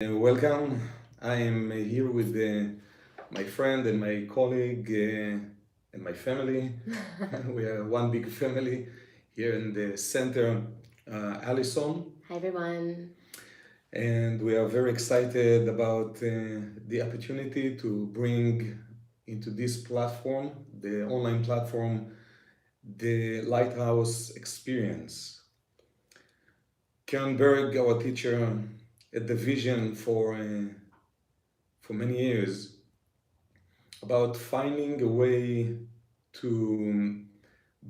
Welcome. I am here with my friend and my colleague and my family. We are one big family here in the center, Allison, Hi everyone. and we are very excited about the opportunity to bring into this platform, the online platform, the Lighthouse experience. Karen Berg, our teacher, had the vision for many years about finding a way to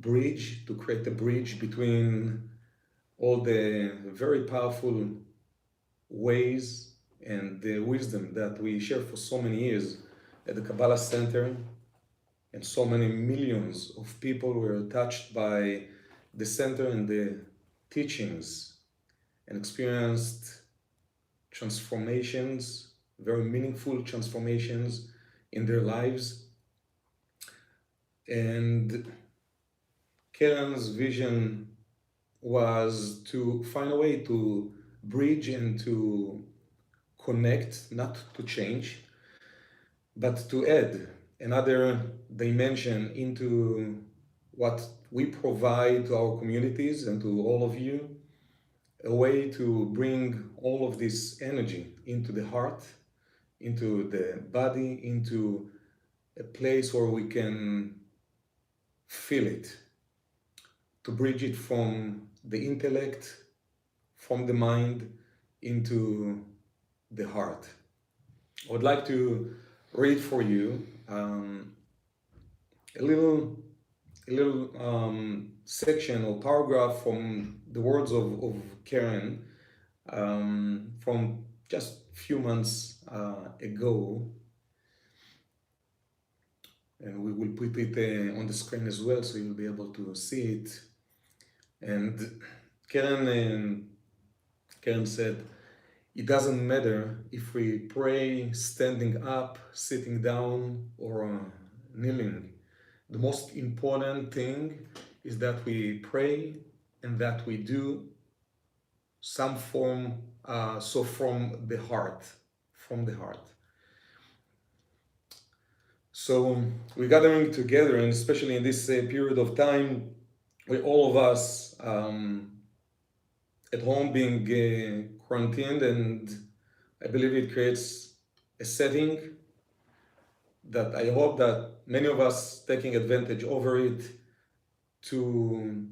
to create a bridge between all the very powerful ways and the wisdom that we share for so many years at the Kabbalah Center, and so many millions of people were touched by the center and the teachings and experienced transformations, very meaningful transformations in their lives. And Karen's vision was to find a way to bridge and to connect, not to change, but to add another dimension into what we provide to our communities and to all of you, a way to bring all of this energy into the heart, into the body, into a place where we can feel it, to bridge it from the intellect, from the mind into the heart. I would like to read for you a little, section or paragraph from the words of Karen from just a few months ago, and we will put it on the screen as well, so you'll be able to see it. And Karen, Karen said, "It doesn't matter if we pray standing up, sitting down, or kneeling. The most important thing is that we pray and that we do some form, so from the heart, from the heart." So we're gathering together, and especially in this period of time, where all of us at home being quarantined, and I believe it creates a setting that I hope that many of us taking advantage over it to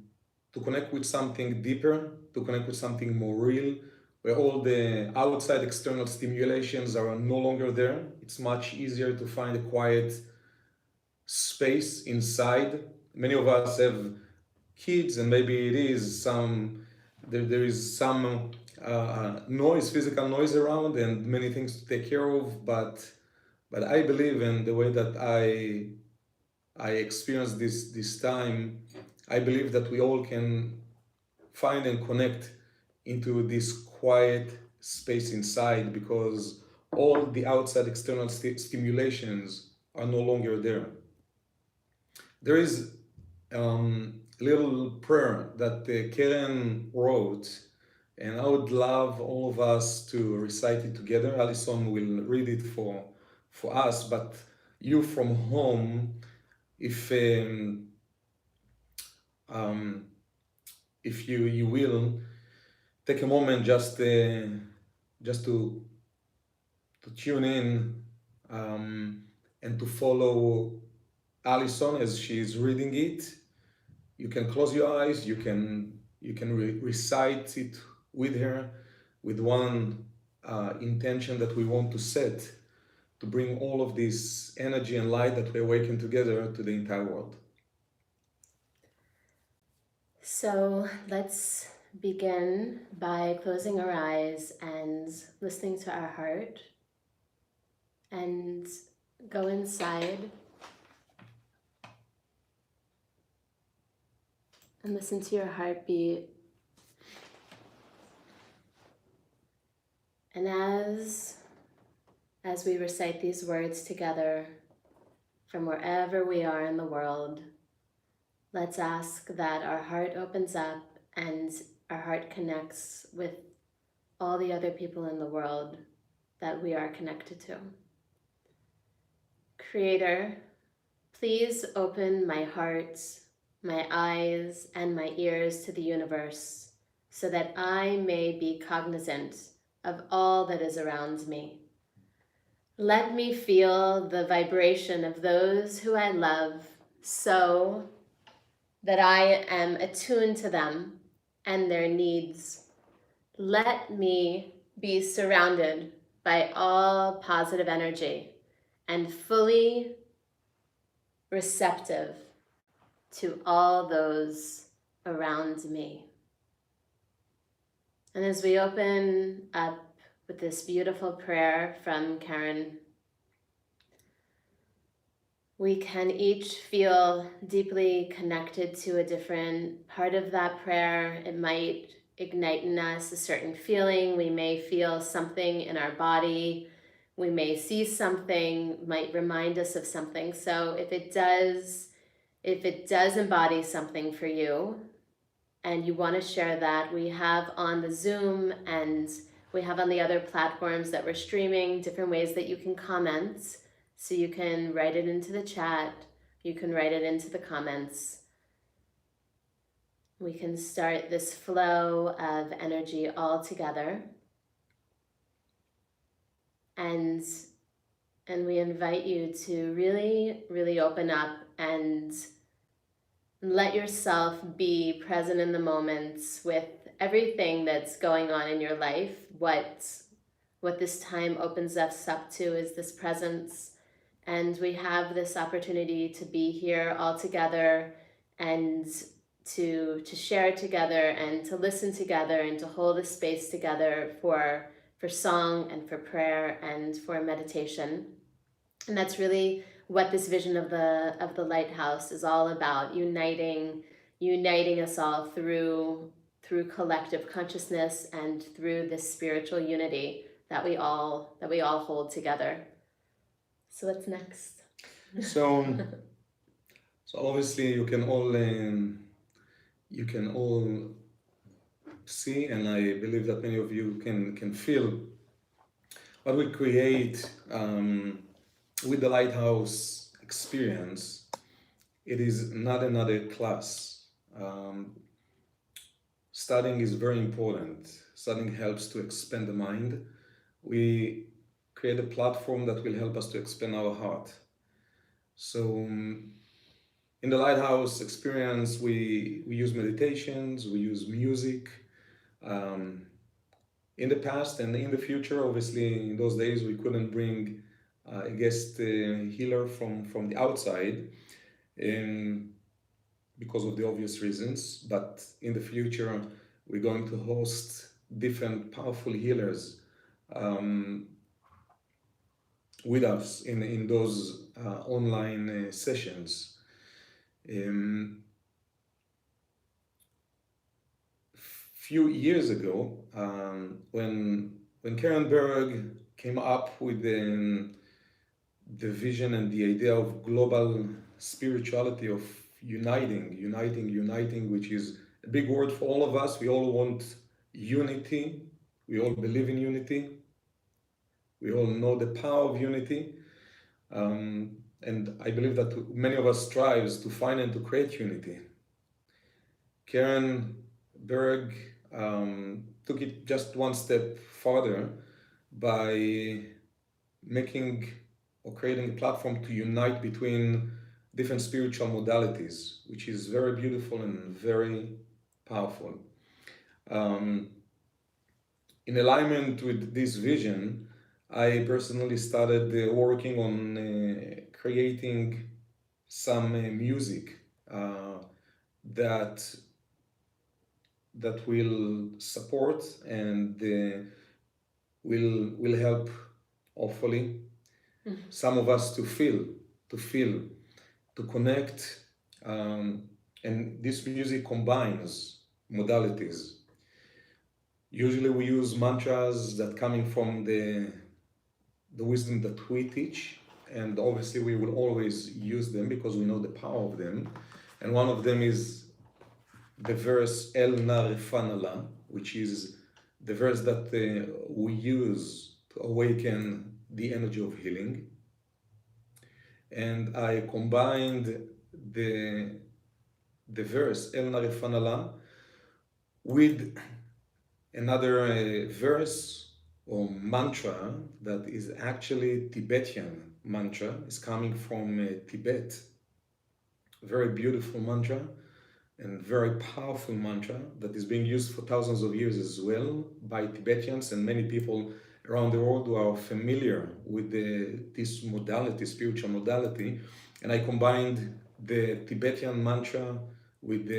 connect with something deeper, to connect with something more real, where all the outside external stimulations are no longer there. It's much easier to find a quiet space inside. Many of us have kids, and maybe it is there is some noise, physical noise around, and many things to take care of. But I believe in the way that I experienced this time. I believe that we all can find and connect into this quiet space inside, because all the outside external stimulations are no longer there. There is little prayer that Karen wrote, and I would love all of us to recite it together. Alison will read it for us, but you from home, if um, if you will take a moment just to tune in and to follow Alison as she is reading it. You can close your eyes. You can recite it with her, with one intention that we want to set to bring all of this energy and light that we awaken together to the entire world. So let's begin by closing our eyes and listening to our heart, and go inside and listen to your heartbeat. And as we recite these words together from wherever we are in the world, let's ask that our heart opens up and our heart connects with all the other people in the world that we are connected to. Creator, please open my heart, my eyes, and my ears to the universe so that I may be cognizant of all that is around me. Let me feel the vibration of those who I love so that I am attuned to them and their needs. Let me be surrounded by all positive energy and fully receptive to all those around me. And as we open up with this beautiful prayer from Karen, we can each feel deeply connected to a different part of that prayer. It might ignite in us a certain feeling. We may feel something in our body. We may see something, might remind us of something. So if it does embody something for you and you want to share that, we have on the Zoom and we have on the other platforms that we're streaming different ways that you can comment. So you can write it into the chat, you can write it into the comments. We can start this flow of energy all together. And we invite you to really, really open up and let yourself be present in the moments with everything that's going on in your life. What this time opens us up to is this presence. And we have this opportunity to be here all together and to share together and to listen together and to hold a space together for song and for prayer and for meditation. And that's really what this vision of the lighthouse is all about, uniting us all through collective consciousness and through this spiritual unity that we all hold together. So what's next? So obviously you can all see, and I believe that many of you can feel what we create with the lighthouse experience. It is not another class. Studying is very important. Studying helps to expand the mind. We create a platform that will help us to expand our heart. So in the lighthouse experience, we use meditations, we use music. In the past and in the future, obviously, in those days, we couldn't bring a guest healer from the outside because of the obvious reasons. But in the future, we're going to host different powerful healers with us in those online sessions. Few years ago, when Karen Berg came up with the vision and the idea of global spirituality, of uniting, which is a big word for all of us. We all want unity. We all believe in unity. We all know the power of unity. And I believe that many of us strives to find and to create unity. Karen Berg took it just one step further by making or creating a platform to unite between different spiritual modalities, which is very beautiful and very powerful. In alignment with this vision, I personally started working on creating some music that will support and will help, hopefully, some of us to feel, to connect, and this music combines modalities. Usually we use mantras that coming from the wisdom that we teach, and obviously we will always use them because we know the power of them. And one of them is the verse El Narifanala, which is the verse that we use to awaken the energy of healing. And I combined the verse El Narefanala with another verse or mantra that is actually Tibetan mantra. It's coming from Tibet. Very beautiful mantra and very powerful mantra that is being used for thousands of years as well by Tibetans and many people around the world who are familiar with this modality, spiritual modality. And I combined the Tibetan mantra with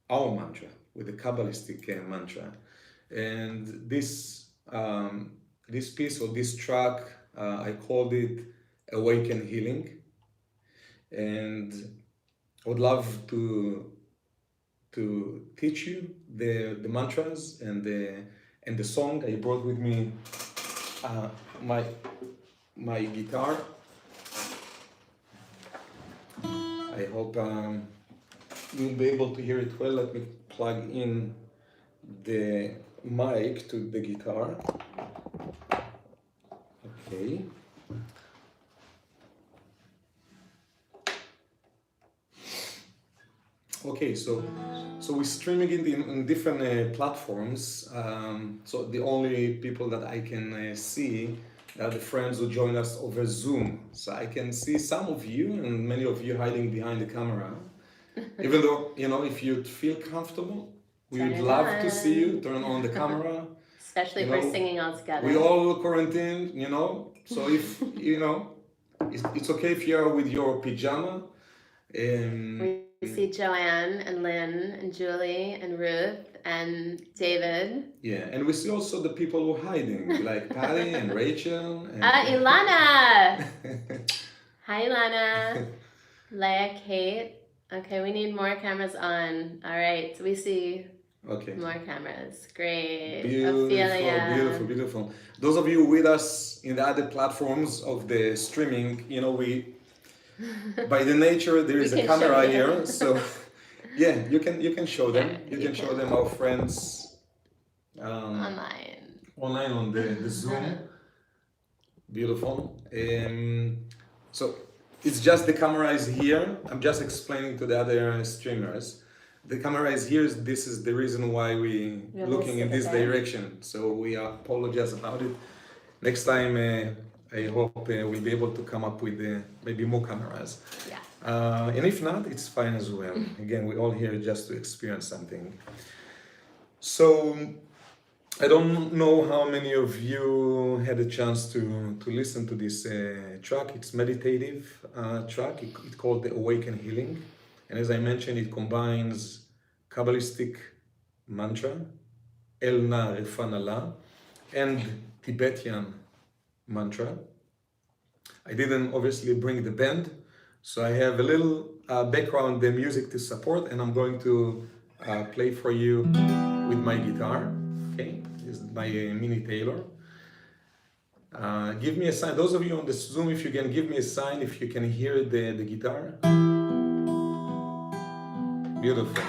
our mantra, with the Kabbalistic mantra. And this piece or this track, I called it Awaken Healing. And I would love to teach you the mantras and the song. I brought with me my guitar. I hope you'll be able to hear it well. Let me plug in the mic to the guitar. Okay. Okay, so we're streaming it in different platforms. So the only people that I can see are the friends who join us over Zoom. So I can see some of you and many of you hiding behind the camera. Even though, if you feel comfortable, we would love to see you. Turn on the camera. Especially if we're singing all together. We all quarantined, So if, it's okay if you're with your pajama. We see Joanne and Lynn and Julie and Ruth and David. Yeah, and we see also the people who are hiding, like Patty and Rachel. And Ilana! Hi, Ilana. Leah, Kate. Okay, we need more cameras on. All right, so we see more cameras. Great. Beautiful. Those of you with us in the other platforms of the streaming, we by the nature there is a camera here, so yeah, you can show them. You can show them our friends online on the Zoom. Beautiful. So it's just the camera is here. I'm just explaining to the other streamers. The camera is here. This is the reason why we're looking in this direction. So we apologize about it. Next time, I hope we'll be able to come up with maybe more cameras. Yeah. And if not, it's fine as well. Again, we're all here just to experience something. So I don't know how many of you had a chance to listen to this track. It's meditative track. It's called the Awaken Healing. And as I mentioned, it combines Kabbalistic mantra, El Na Refanala, and Tibetan mantra. I didn't obviously bring the band, so I have a little background music to support, and I'm going to play for you with my guitar. Okay, this is my mini Taylor. Give me a sign. Those of you on the Zoom, if you can give me a sign if you can hear the guitar. Beautiful.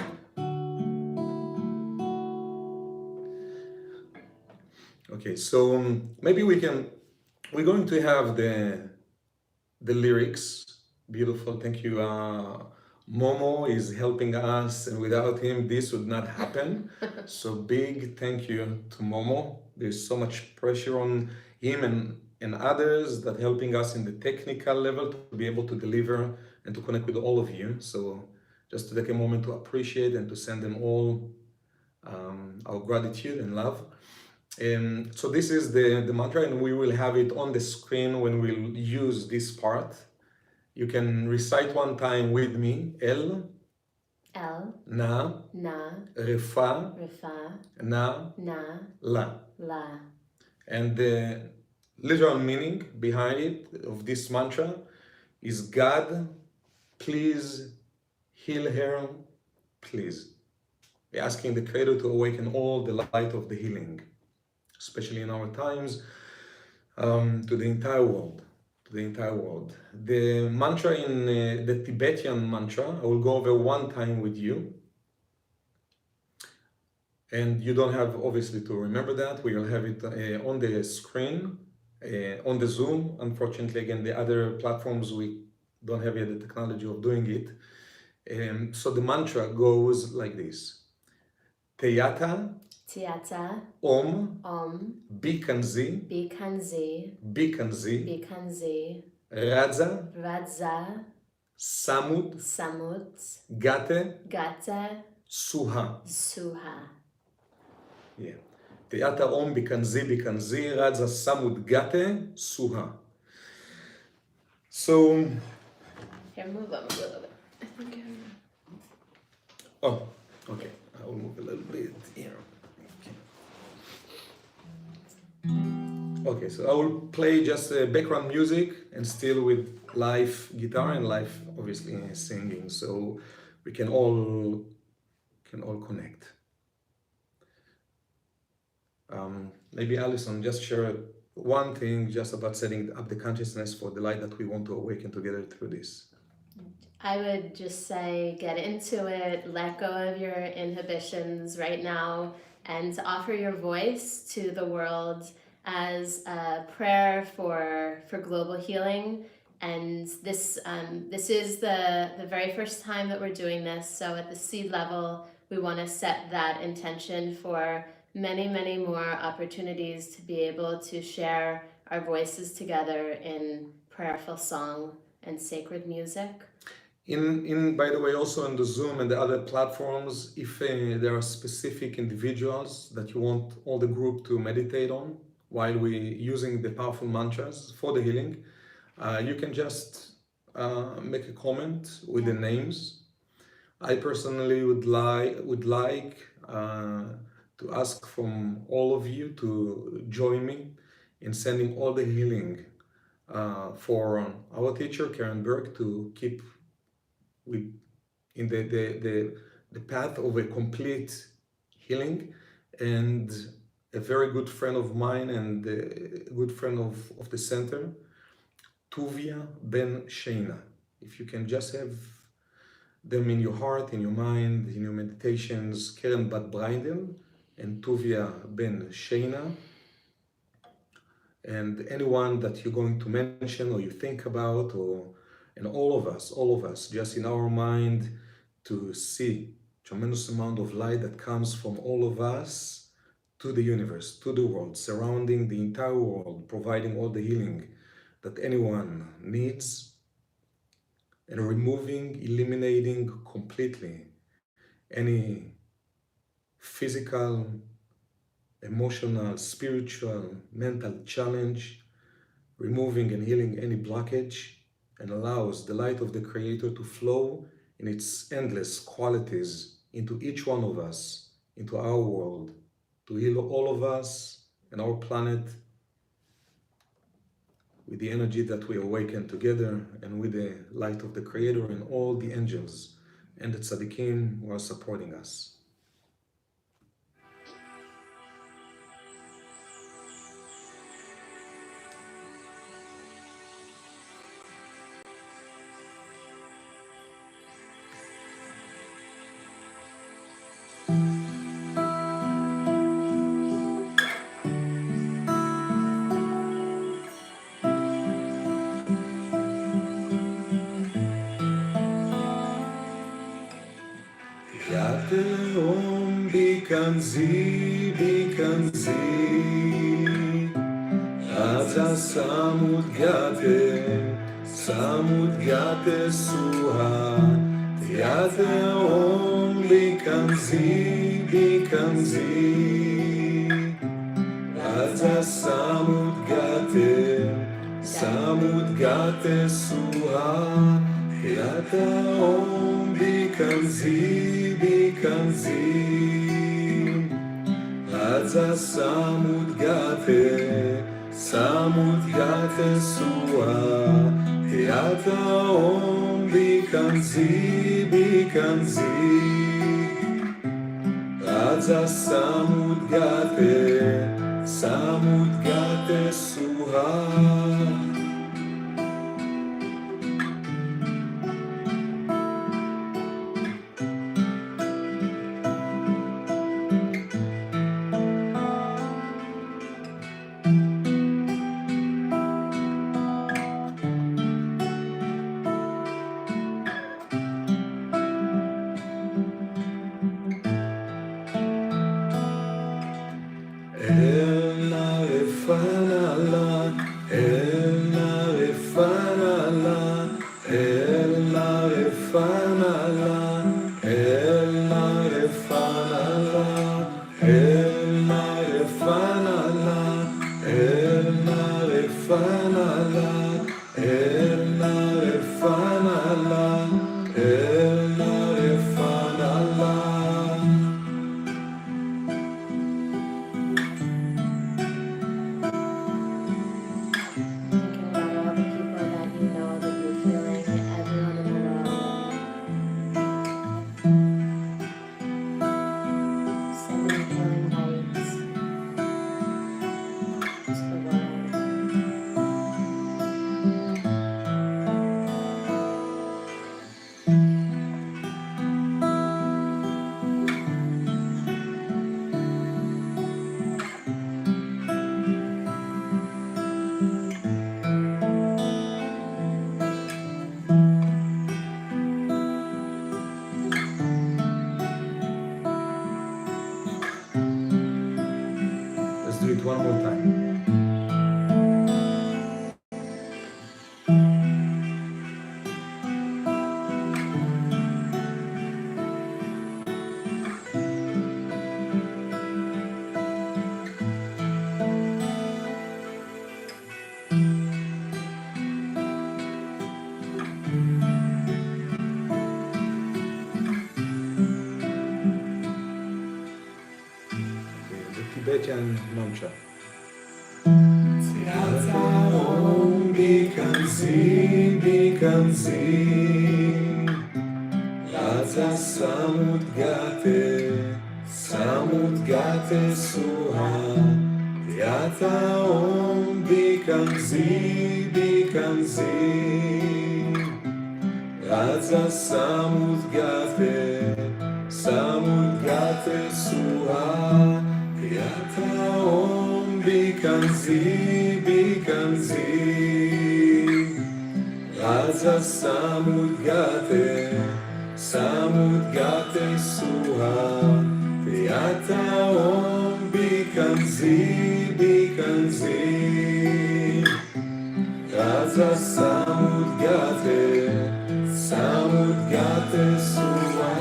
Okay, so maybe we're going to have the lyrics. Beautiful. Thank you. Momo is helping us, and without him this would not happen. So big thank you to Momo. There's so much pressure on him and others that helping us in the technical level to be able to deliver and to connect with all of you. So just to take a moment to appreciate and to send them all our gratitude and love. So this is the mantra, and we will have it on the screen when we'll use this part. You can recite one time with me. El Na Refa Na La. And the literal meaning behind it of this mantra is God, please heal her, please. We're asking the Creator to awaken all the light of the healing, especially in our times, to the entire world. The mantra in the Tibetan mantra, I will go over one time with you. And you don't have obviously to remember that. We will have it on the screen, on the Zoom. Unfortunately, again, the other platforms we don't have yet the technology of doing it. So the mantra goes like this: Teyata Tiata, Om Om, Bikanzi Bikanzi, Bikanzi Bikanzi, Radza Radza, Samud Samut, Gate Gata, Suha. Suha. Yeah. Teyata Om Bikanzi Bikanzi Radza Samud Gate Suha. So, Here, move them a little bit. I think oh, okay. I will move a little bit here. Okay, so I will play just background music and still with live guitar and live, obviously, singing, so we can all connect. Maybe Alison, just share one thing just about setting up the consciousness for the light that we want to awaken together through this. I would just say get into it, let go of your inhibitions right now, and offer your voice to the world as a prayer for global healing. And this is the very first time that we're doing this. So at the seed level, we want to set that intention for many, many more opportunities to be able to share our voices together in prayerful song and sacred music. By the way, also on the Zoom and the other platforms, if there are specific individuals that you want all the group to meditate on while we using the powerful mantras for the healing, you can just make a comment with the names. I personally would like to ask from all of you to join me in sending all the healing for our teacher Karen Berg to keep with in the path of a complete healing. And a very good friend of mine and a good friend of the center, Tuvia Ben Sheina. If you can just have them in your heart, in your mind, in your meditations, Karen Bat Breindel and Tuvia Ben Sheina, and anyone that you're going to mention or you think about, or and all of us, just in our mind, to see tremendous amount of light that comes from all of us to the universe, to the world, surrounding the entire world, providing all the healing that anyone needs, and removing, eliminating completely any physical, emotional, spiritual, mental challenge, removing and healing any blockage, and allows the light of the Creator to flow in its endless qualities into each one of us, into our world, to heal all of us and our planet with the energy that we awaken together, and with the light of the Creator and all the angels and the tzaddikim who are supporting us. Om Bikanzi Bikanzi Aza Samud Gate Suha Yate Om Bikanzi Bikanzi Aza Samud Gate Suha Yate Om Bikanzi Bikanzi Aza Samud Gate Suha Yate Om Bikanzi Bikanzi Aza Samud Gate Suha. Thinking about all the people that you know that you're healing, everyone in the world. Sending healing light to the world. Let's do it one more time. Okay, the Tibetan mantra. Bikanzi, Laza samudgate suha, Yata om bikanzi, Laza samudgate suha, Yata om bikanzi, Raza samudgate suha, Yata om bikanzi, Raza samudgate suha.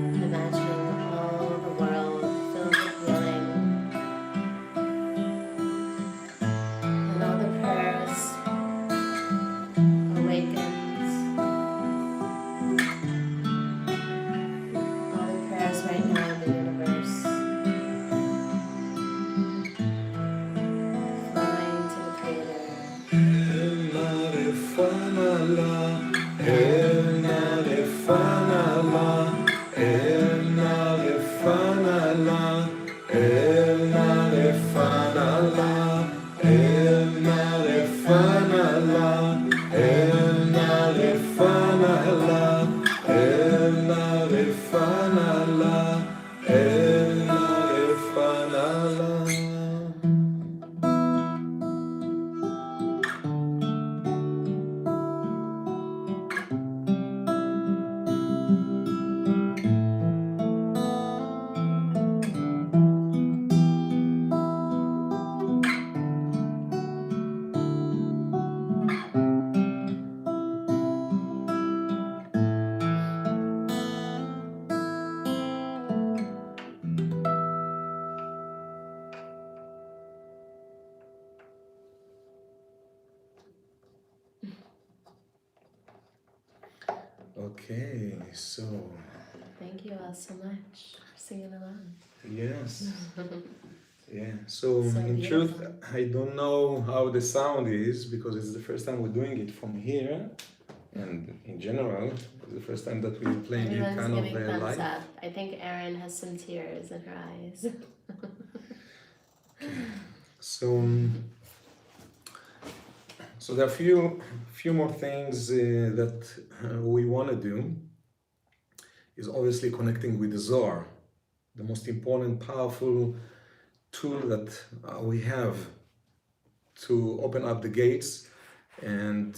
Imagining all the world filled with healing and all the prayers awakened. All the prayers right now in the universe flowing to the Creator. Okay, so Thank you all so much for singing along. yes, yeah. So So in truth, beautiful. I don't know how the sound is because it's the first time we're doing it from here, and in general, it's the first time that we're playing it Everyone's kind of giving thumbs live. up. I think Erin has some tears in her eyes. So, so there are few more things that we want to do. Is obviously connecting with the Zohar, the most important, powerful tool that we have to open up the gates and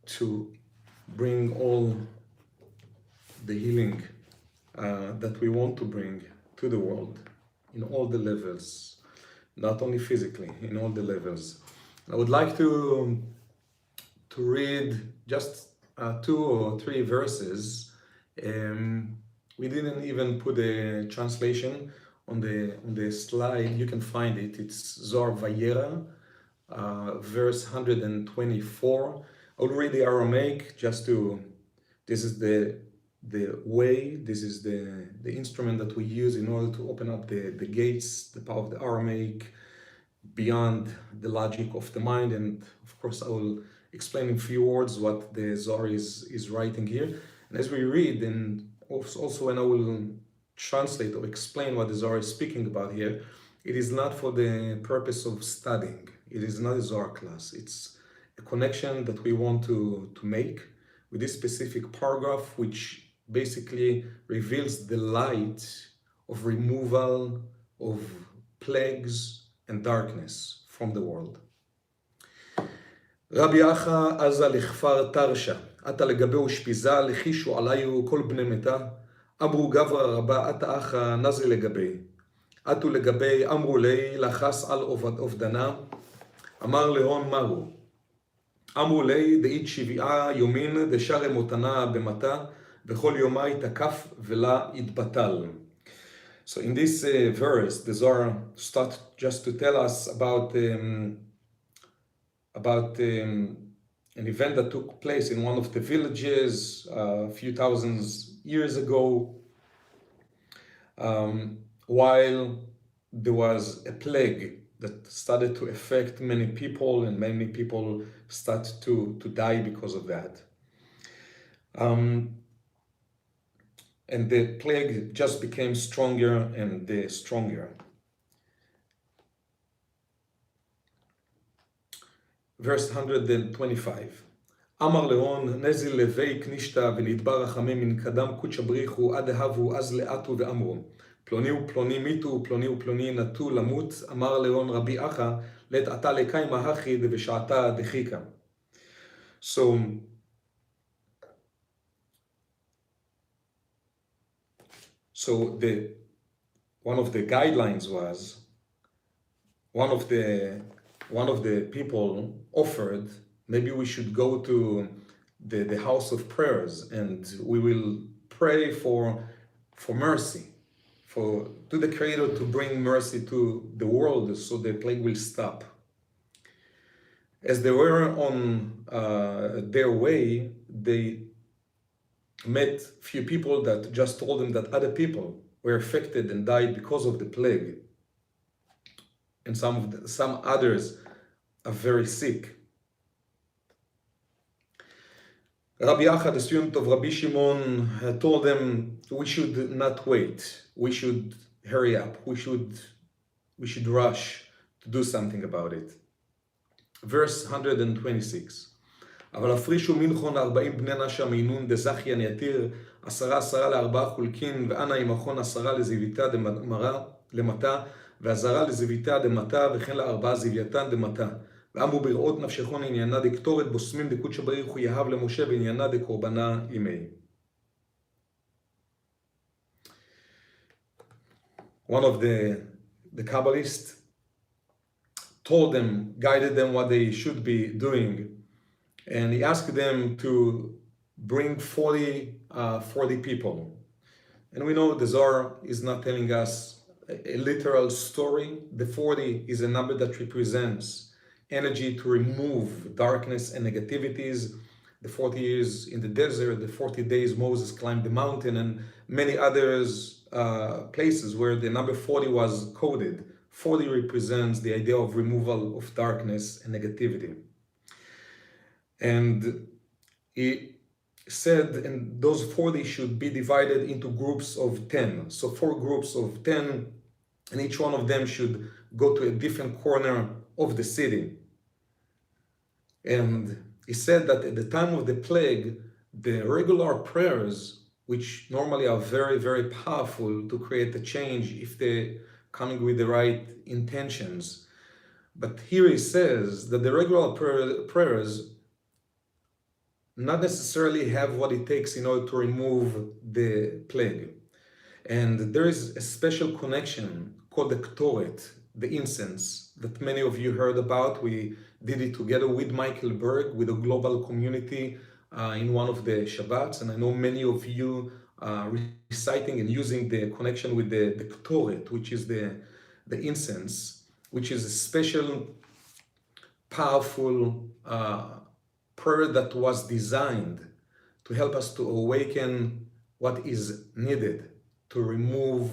to bring all the healing that we want to bring to the world. in all the levels, not only physically, in all the levels. I would like to read just 2 or 3 verses. We didn't even put a translation on the slide. You can find it. It's Zohar Vayera, verse 124. I'll read the Aramaic just to. This is the way. This is the instrument that we use in order to open up the gates, the power of the Aramaic, beyond the logic of the mind. And of course, I will explain in few words what the Zohar is writing here. And as we read, and also when I will translate or explain what the Zohar is speaking about here, it is not for the purpose of studying. It is not a Zohar class. It's a connection that we want to make with this specific paragraph, which basically reveals the light of removal of plagues and darkness from the world. רבי אחא עזה לכפר תרשה, עתה לגבי אושפיזה, לחישו עליו כל בני מתה, אמרו גברא רבה, עתה אחא נזי לגבי, עתו לגבי, אמרו לי, לחס על אובדנה, אמר להון מרו, אמרו לי, דאית 7 יומין, דשאר מותנה במתה, וכל יומי תקף ולה יתבטל. So in this verse, the Zohar starts just to tell us about an event that took place in one of the villages a few thousand years ago, while there was a plague that started to affect many people, and many people started to die because of that. And the plague just became stronger and stronger. Verse 125. אמר להון נזיל לוי כנישתא ונדבר רחמי מן קדם קודשא בריחו עד הבו אז לאטו ואמרו פלוני ופלוני מיתו פלוני ופלוני נטו למות אמר להון רבי אחא לית עתה לקיימא הכי דבשעתה דחיקה. So one of the guidelines was one of the people offered, maybe we should go to the house of prayers and we will pray for mercy, to the Creator to bring mercy to the world so the plague will stop. As they were on their way, they met few people that just told them that other people were affected and died because of the plague, and some others are very sick. Rabbi Achad, the student of Rabbi Shimon, told them we should not wait. We should hurry up. We should rush to do something about it. Verse 126. אבל הפרישו מנחון 40 בני נשה מינון דזכיין יתיר 10 ל4 חולקין ואנה עם מכון 10 לזיוויתה למטה ו10 לזיוויתה דמטה וכן ל4 זיוויתן דמטה ואמרו בראות נפשכון עניינה דקטורת בוסמים דקודשא בריך הוא יהב למשה ועניינה דקורבנה אימי. One of the Kabbalists told them, guided them what they should be doing. And he asked them to bring 40 people. And we know the Zohar is not telling us a literal story. The 40 is a number that represents energy to remove darkness and negativities. The 40 years in the desert, the 40 days Moses climbed the mountain, and many others places where the number 40 was coded. 40 represents the idea of removal of darkness and negativity. And he said, and those 40 should be divided into groups of 10. So 4 groups of 10, and each one of them should go to a different corner of the city. And he said that at the time of the plague, the regular prayers, which normally are very, very powerful to create a change if they're coming with the right intentions. But here he says that the regular prayers not necessarily have what it takes in order to remove the plague. And there is a special connection called the Ktoret, the incense, that many of you heard about. We did it together with Michael Berg, with a global community in one of the Shabbats. And I know many of you reciting and using the connection with the Ktoret, which is the incense, which is a special, powerful prayer that was designed to help us to awaken what is needed to remove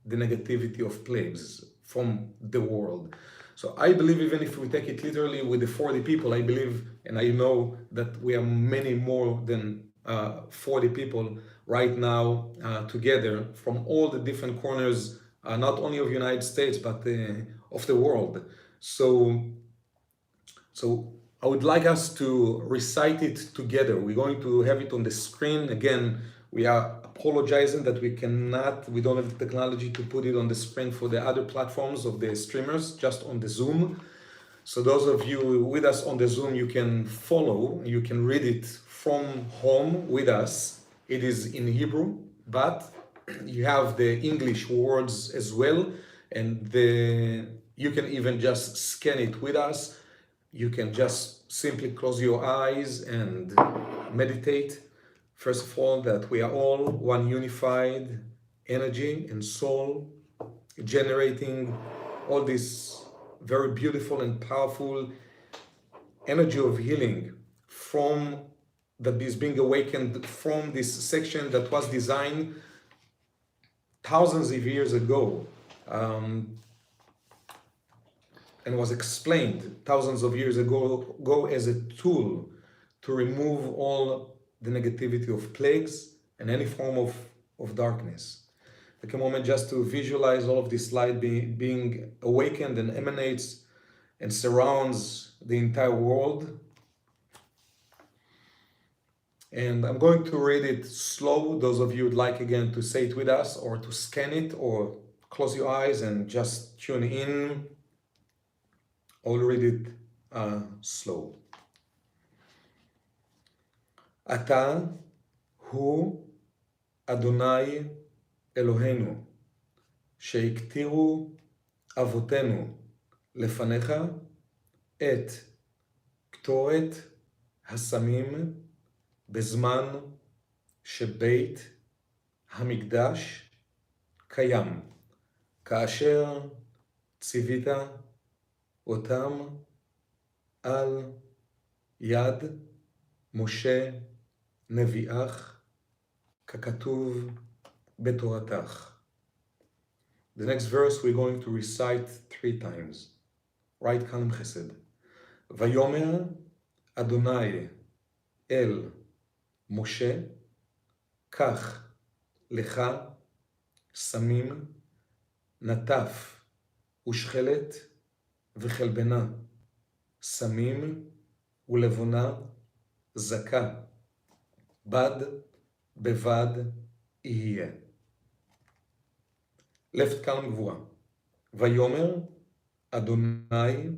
the negativity of plagues from the world. So I believe, even if we take it literally with the 40 people, I believe and I know that we are many more than 40 people right now together from all the different corners, not only of the United States, but of the world. So I would like us to recite it together. We're going to have it on the screen. Again, we are apologizing that we don't have the technology to put it on the screen for the other platforms of the streamers, just on the Zoom. So those of you with us on the Zoom, you can follow, you can read it from home with us. It is in Hebrew, but you have the English words as well, and you can even just scan it with us. You can just simply close your eyes and meditate. First of all, that we are all one unified energy and soul, generating all this very beautiful and powerful energy of healing that is being awakened from this section that was designed thousands of years ago, and was explained thousands of years ago as a tool to remove all the negativity of plagues and any form of darkness. Take a moment just to visualize all of this light being awakened and emanates and surrounds the entire world. And I'm going to read it slow. Those of you would like, again, to say it with us or to scan it or close your eyes and just tune in. I'll read it slow. אתה הוא אדוני אלוהינו, שהקטירו אבותינו לפניך את קטורת הסמים בזמן שבית המקדש קיים, כאשר ציווית אותם על יד משה נביאך, ככתוב בתורתך. The next verse we're going to recite 3 times. Right column chesed. ויאמר אדוני אל משה, קח לך סמים, נטף ושחלת וחלבנה, סמים ולבונה, זכה, בד בבד יהיה. left column גבוהה. ויאמר אדוני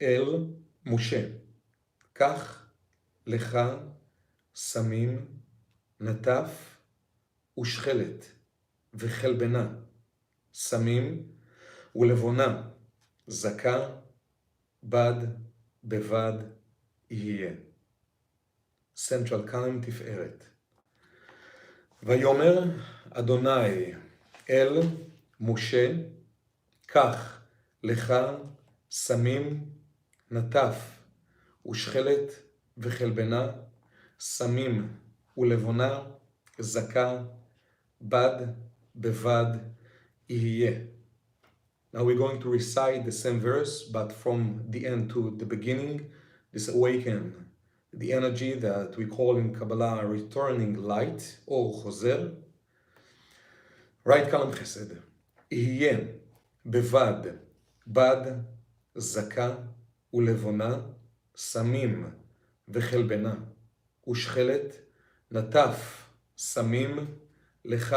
אל משה, קח לך סמים, נטף ושחלת וחלבנה, סמים ולבונה, זכה, בד בבד יהיה. Central column תפארת. ויאמר אדוני אל משה, קח לך סמים, נטף ושחלת וחלבנה, סמים ולבונה, זכה, בד בבד יהיה. Now we're going to recite the same verse, but from the end to the beginning. This awaken the energy that we call in Kabbalah returning light, or חוזר. Right column חסד. יהיה בבד, בד, זכה ולבונה, סמים וחלבנה, ושחלת, נטף, סמים, לך,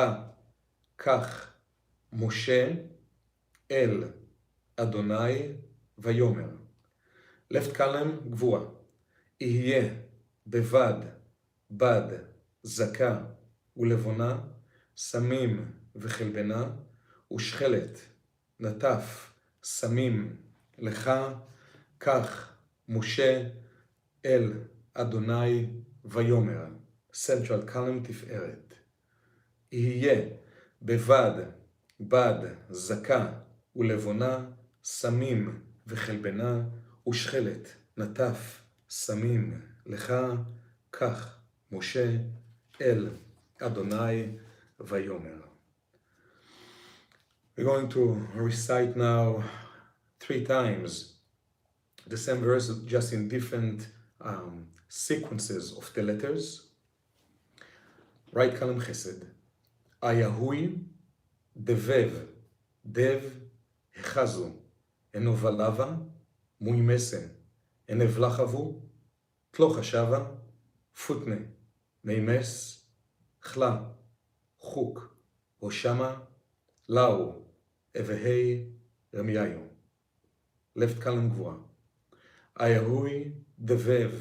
קח, משה, אל אדוני ויאמר. left column גבוהה. יהיה בבד, בד, זכה ולבונה, סמים וחלבנה ושכלת, נטף, סמים, לך, קח, משה, אל, אדוני, ויאמר, Central Column תפארת. יהיה בבד, בד, זכה ולבונה, סמים וחלבנה ושכלת, נטף, סמים, לך, קח, משה, אל, אדוני, ויאמר. We're going to recite now 3 times the same verse, just in different sequences of the letters. Right column Chesed. Ayahui, Devev, Dev, Hechazu, Enovalava, Muimese, Enevlachavu, Tlochashava, Futne, Meimes, Chla, Chuk, Hoshama, Lau, Evehei, Remiayu. Left column Gvura. Ayahui, Devev,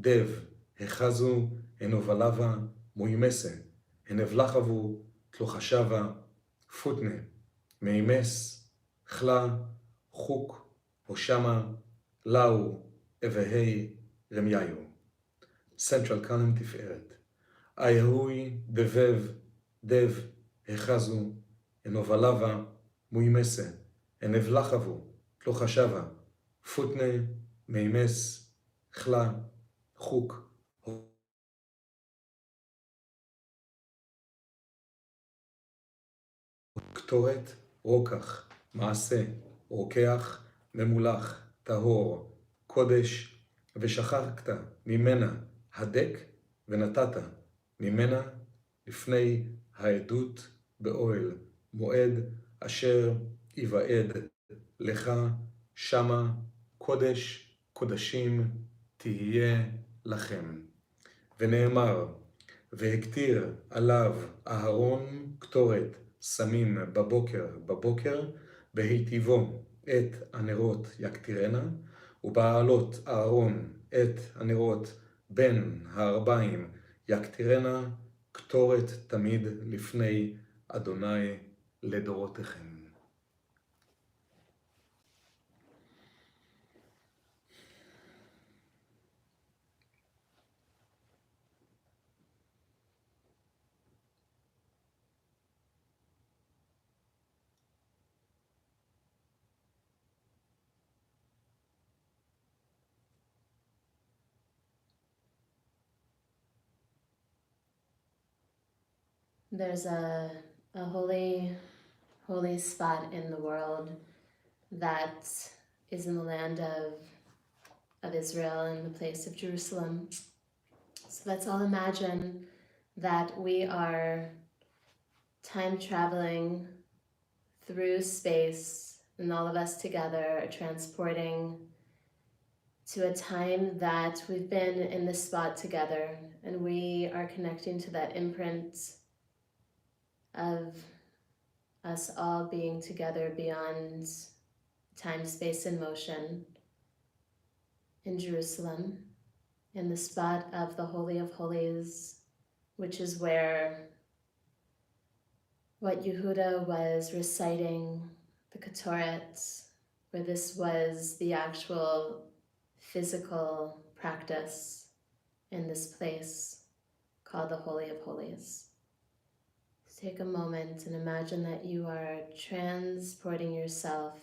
Dev, Hechazu, Enovalava, Muimese, Enevlachavu, Tlochashava, Futne, Meimes, Chla, Chuk, Hoshama, Lau, Evehei, Remiayu. Central column Tiferet. Ayahui, Devev, Dev, Hechazu, Enovalava, Muimese, Enevlachavu, Tlochashava, Futne, Meimes, Chla, Chuk, קטורת, רוקח, מעשה, רוקח, ממולח, טהור, קודש, ושכחת ממנה הדק ונתת ממנה לפני העדות באוהל מועד אשר יבעד לך שמה קודש קודשים תהיה לכם. ונאמר, והקטיר עליו אהרון קטורת סמים בבוקר, בהיטיבו את הנרות יקטירנה, ובעלות אהרון את הנרות בין הערביים יקטירנה, קטורת תמיד לפני אדוני לדורותיכם. There's a holy spot in the world that is in the land of Israel, in the place of Jerusalem. So let's all imagine that we are time traveling through space, and all of us together are transporting to a time that we've been in this spot together, and we are connecting to that imprint of us all being together beyond time, space, and motion in Jerusalem, in the spot of the Holy of Holies, which is where what Yehuda was reciting, the Ketoret, where this was the actual physical practice in this place called the Holy of Holies. Take a moment and imagine that you are transporting yourself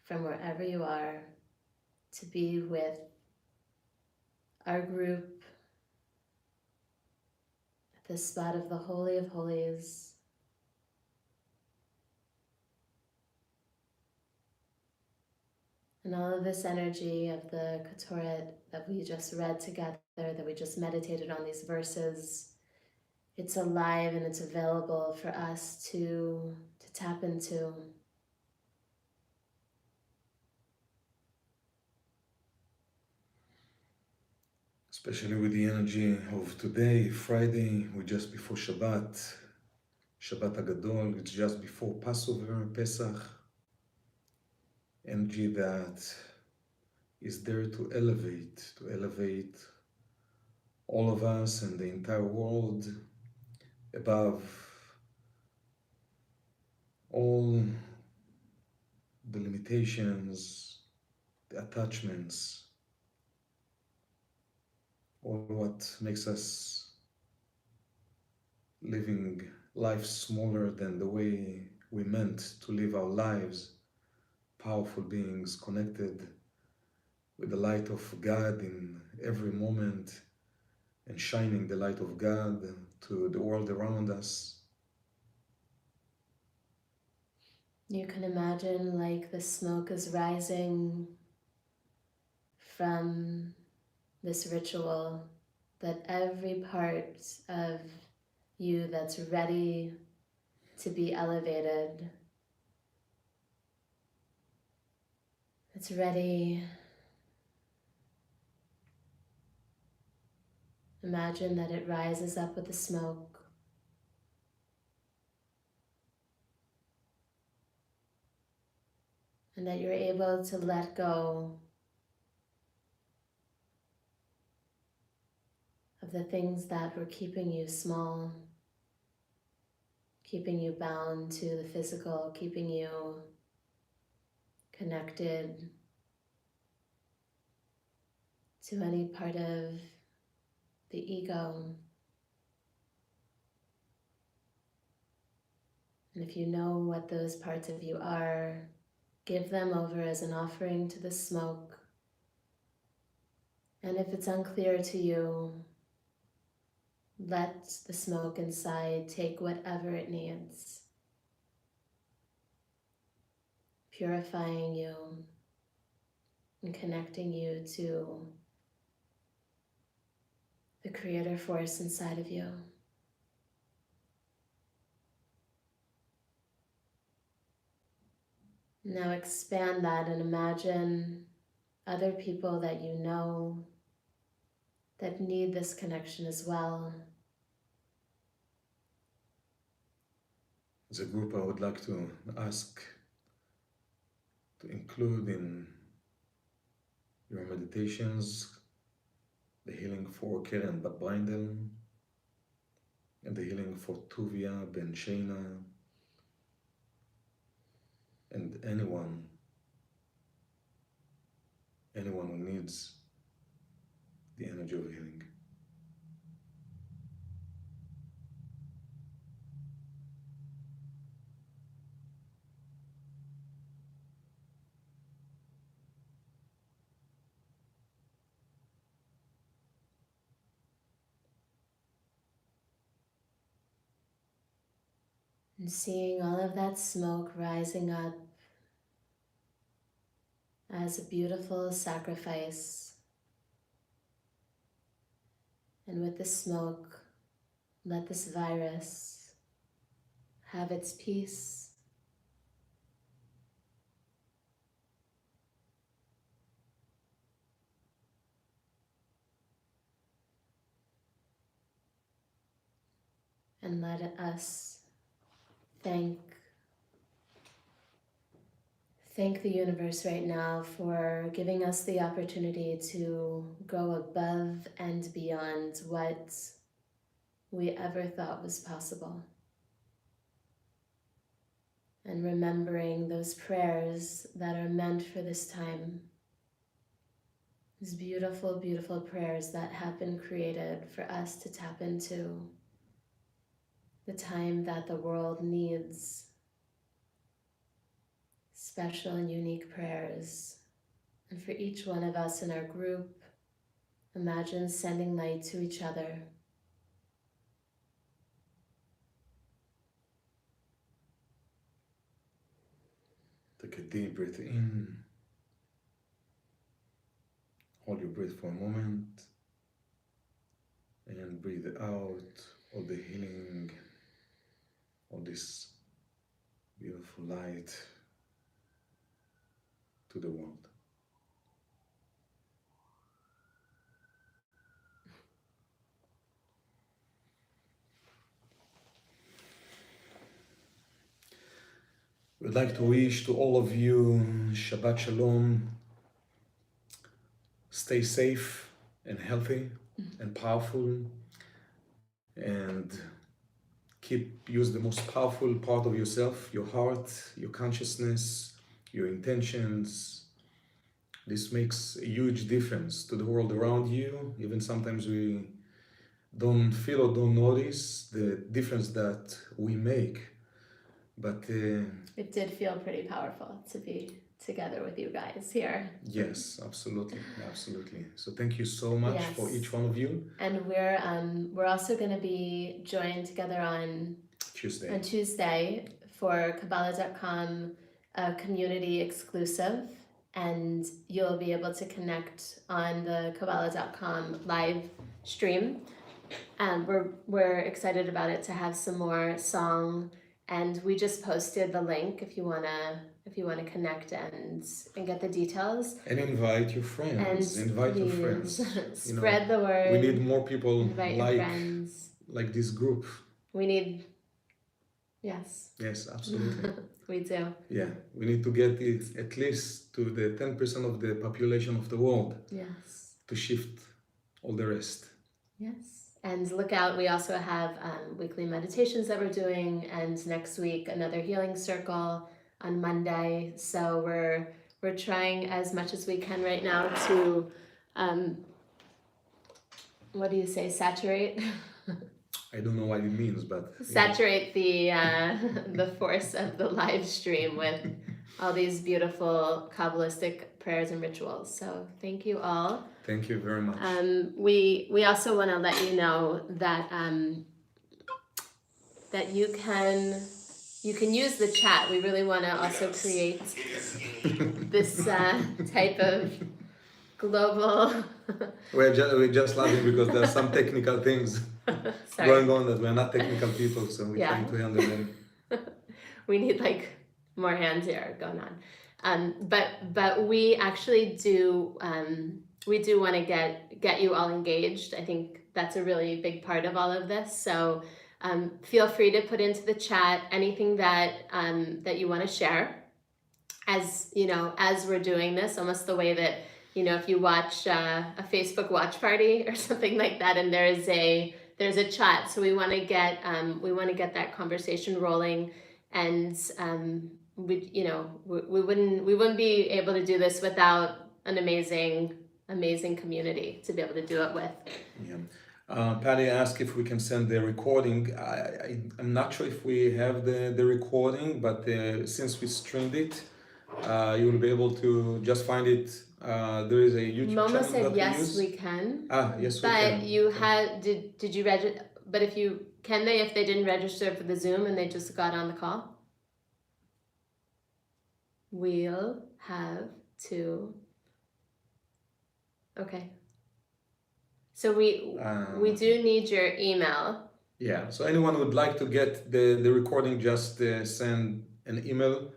from wherever you are to be with our group at the spot of the Holy of Holies. And all of this energy of the Ketoret that we just read together, that we just meditated on these verses, it's alive and it's available for us to tap into. Especially with the energy of today, Friday, we're just before Shabbat, Shabbat HaGadol, it's just before Passover, Pesach. Energy that is there to elevate all of us and the entire world above all the limitations, the attachments, all what makes us living life smaller than the way we meant to live our lives, powerful beings connected with the light of God in every moment and shining the light of God to the world around us. You can imagine like the smoke is rising from this ritual, that every part of you that's ready to be elevated, it's ready. Imagine that it rises up with the smoke. And that you're able to let go of the things that were keeping you small, keeping you bound to the physical, keeping you connected to any part of the ego. And if you know what those parts of you are, give them over as an offering to the smoke. And if it's unclear to you, let the smoke inside take whatever it needs, purifying you and connecting you to the creator force inside of you. Now expand that and imagine other people that you know that need this connection as well. As a group, I would like to ask to include in your meditations the healing for Keren Bat Brindel and the healing for Tuvia Ben Shana and anyone who needs the energy of healing. And seeing all of that smoke rising up as a beautiful sacrifice. And with the smoke, let this virus have its peace. And let us thank the universe right now for giving us the opportunity to go above and beyond what we ever thought was possible. And remembering those prayers that are meant for this time. These beautiful, beautiful prayers that have been created for us to tap into the time that the world needs special and unique prayers. And for each one of us in our group, imagine sending light to each other. Take a deep breath in. Hold your breath for a moment and breathe out all the healing, all this beautiful light to the world. We'd like to wish to all of you Shabbat Shalom. Stay safe and healthy and powerful, and use the most powerful part of yourself, your heart, your consciousness, your intentions. This makes a huge difference to the world around you. Even sometimes we don't feel or don't notice the difference that we make. But it did feel pretty powerful to be together with you guys here. yes, absolutely, absolutely. So thank you so much Yes. for each one of you. And we're also going to be joined together on Tuesday for Kabbalah.com, a community exclusive, and you'll be able to connect on the Kabbalah.com live stream. And we're excited about it to have some more song, and we just posted the link if you wanna connect and get the details. And invite your friends. And invite your please friends. spread the word. We need more people Invite your friends. like this group. We need, yes. Yes, absolutely. We do. Yeah, we need to get it at least to the 10% of the population of the world. Yes. To shift all the rest. Yes. And look out, we also have weekly meditations that we're doing, and next week another healing circle on Monday. So we're trying as much as we can right now to what do you say, saturate? I don't know what it means, but saturate the force of the live stream with all these beautiful Kabbalistic prayers and rituals. So thank you all. Thank you very much. We also want to let you know that that you can use the chat. We really want to also create this type of global. We're just laughing because there are some technical things going on that we're not technical people, so we're trying to handle them. We need like more hands here going on. But we actually do want to get you all engaged. I think that's a really big part of all of this. So feel free to put into the chat anything that you want to share. As we're doing this, almost the way that if you watch a Facebook watch party or something like that, and there's a chat. So we want to get that conversation rolling, and we wouldn't be able to do this without an amazing community to be able to do it with. Yeah. Patty asked if we can send the recording. I'm not sure if we have the recording, but since we streamed it, you will be able to just find it. There is a YouTube Moma channel said that yes, we use. we can. Yes, we but can. You had did you register? But if they didn't register for the Zoom and they just got on the call? We'll have to. Okay. So we do need your email. Yeah. So anyone who would like to get the recording, just send an email,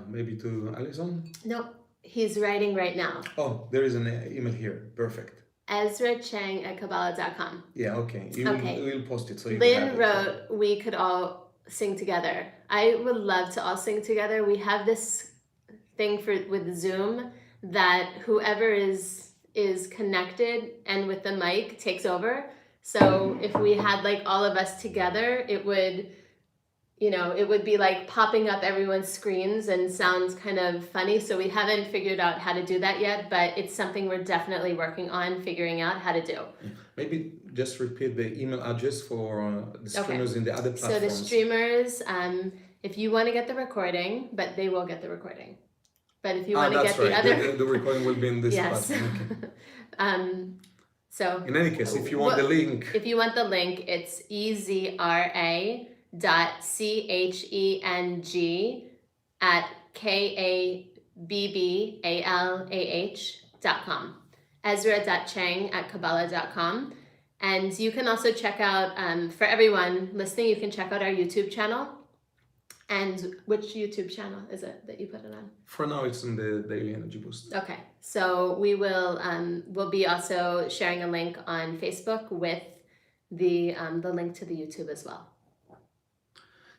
maybe to Alison. No, he's writing right now. Oh, there is an email here. Perfect. EzraChang@Kabbalah.com. Yeah. Okay. We'll post it so you Lynn can have wrote, we could all sing together. I would love to all sing together. We have this thing with Zoom that whoever is connected and with the mic takes over. So if we had like all of us together, it would be like popping up everyone's screens and sounds kind of funny. So we haven't figured out how to do that yet, but it's something we're definitely working on figuring out how to do. Maybe just repeat the email address for the streamers in the other platforms. So the streamers, if you want to get the recording, but they will get the recording. But if you want to get the other... The recording will be in this platform. Okay. So in any case, if you want the link... If you want the link, it's ezra.cheng@kabbalah.com. Ezra.cheng@kabbalah.com. And you can also check out, for everyone listening, you can check out our YouTube channel. And which YouTube channel is it that you put it on? For now, it's in the Daily Energy Boost. Okay, so we will we'll be also sharing a link on Facebook with the link to the YouTube as well.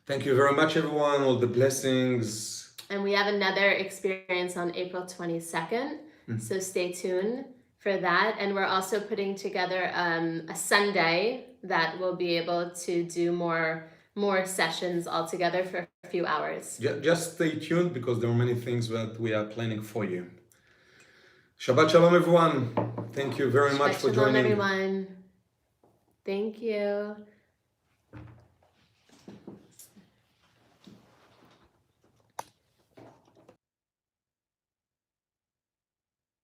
Thank you very much, everyone. All the blessings. And we have another experience on April 22nd, so stay tuned for that. And we're also putting together a Sunday that we'll be able to do more more sessions altogether for a few hours. Just stay tuned because there are many things that we are planning for you. Shabbat Shalom, everyone. Thank you very much Shabbat for Shalom, joining. everyone. Thank you.